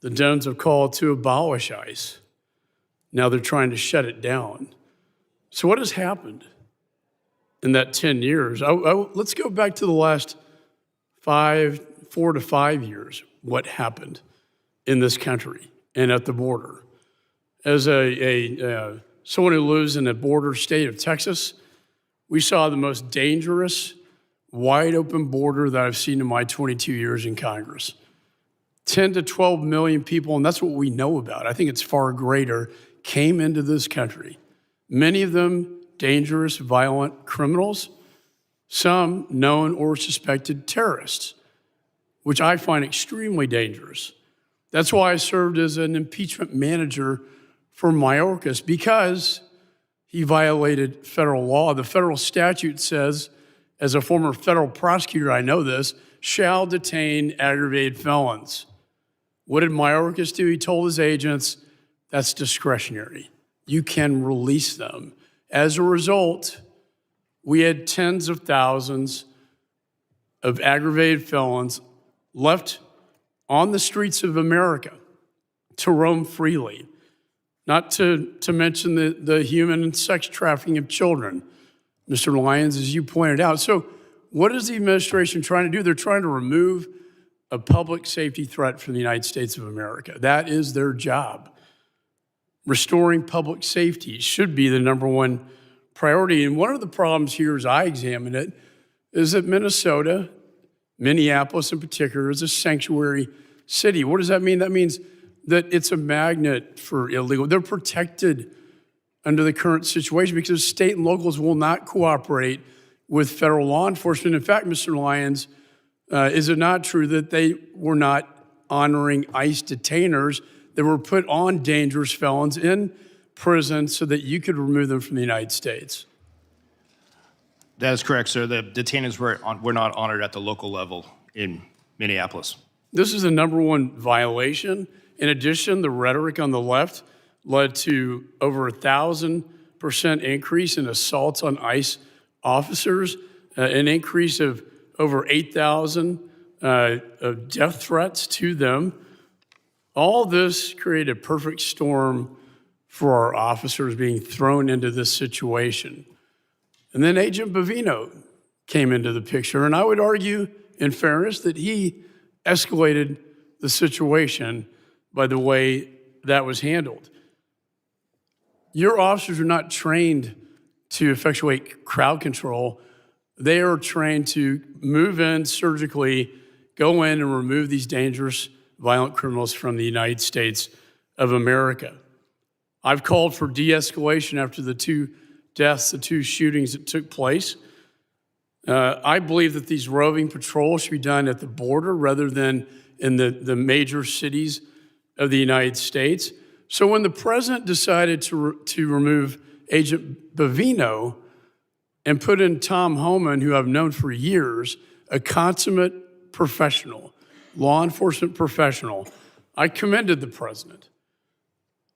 The DONS have called to abolish ICE. Now they're trying to shut it down. So what has happened in that 10 years? Let's go back to the last 4 to 5 years. What happened in this country and at the border? As someone who lives in the border state of Texas, we saw the most dangerous, wide open border that I've seen in my 22 years in Congress. 10 to 12 million people, and that's what we know about. I think it's far greater, came into this country. Many of them dangerous, violent criminals, some known or suspected terrorists, which I find extremely dangerous. That's why I served as an impeachment manager for Mayorkas, because he violated federal law. The federal statute says, as a former federal prosecutor, I know this, shall detain aggravated felons. What did Mayorkas do? He told his agents, that's discretionary. You can release them. As a result, we had tens of thousands of aggravated felons left on the streets of America to roam freely, not to mention the human and sex trafficking of children, Mr. Lyons, as you pointed out. So what is the administration trying to do? They're trying to remove a public safety threat from the United States of America. That is their job. Restoring public safety should be the number one priority. And one of the problems here, as I examine it, is that Minnesota, Minneapolis in particular, is a sanctuary city. What does that mean? That means that it's a magnet for illegal. They're protected under the current situation because state and locals will not cooperate with federal law enforcement. In fact, Mr. Lyons, is it not true that they were not honoring ICE detainers that were put on dangerous felons in prison so that you could remove them from the United States? That is correct, sir. The detainers were not honored at the local level in Minneapolis. This is the number one violation. In addition, the rhetoric on the left led to over 1,000% increase in assaults on ICE officers, an increase of over 8,000 of death threats to them. All this created a perfect storm for our officers being thrown into this situation. And then Agent Bovino came into the picture, and I would argue, in fairness, that he escalated the situation by the way that was handled. Your officers are not trained to effectuate crowd control. They are trained to move in surgically, go in and remove these dangerous, violent criminals from the United States of America. I've called for de-escalation after the two deaths, the two shootings that took place. I believe that these roving patrols should be done at the border rather than in the major cities of the United States. So when the president decided to remove Agent Bovino and put in Tom Homan, who I've known for years, a consummate professional, law enforcement professional, I commended the president.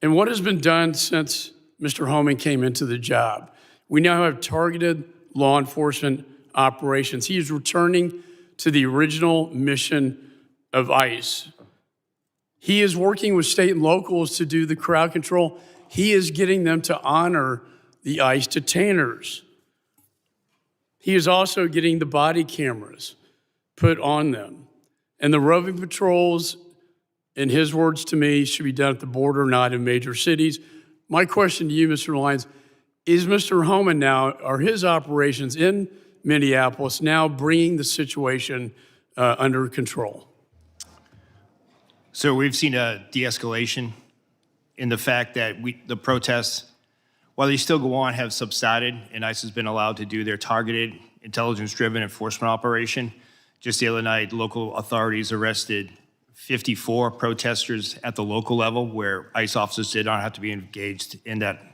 And what has been done since Mr. Homan came into the job? We now have targeted law enforcement operations. He is returning to the original mission of ICE. He is working with state and locals to do the crowd control. He is getting them to honor the ICE detainers. He is also getting the body cameras put on them. And the roving patrols, in his words to me, should be done at the border, not in major cities. My question to you, Mr. Lyons, is Mr. Homan now, are his operations in Minneapolis now bringing the situation under control? So we've seen a de-escalation in the fact that the protests, while they still go on, have subsided, and ICE has been allowed to do their targeted, intelligence-driven enforcement operation. Just the other night, local authorities arrested 54 protesters at the local level where ICE officers did not have to be engaged in that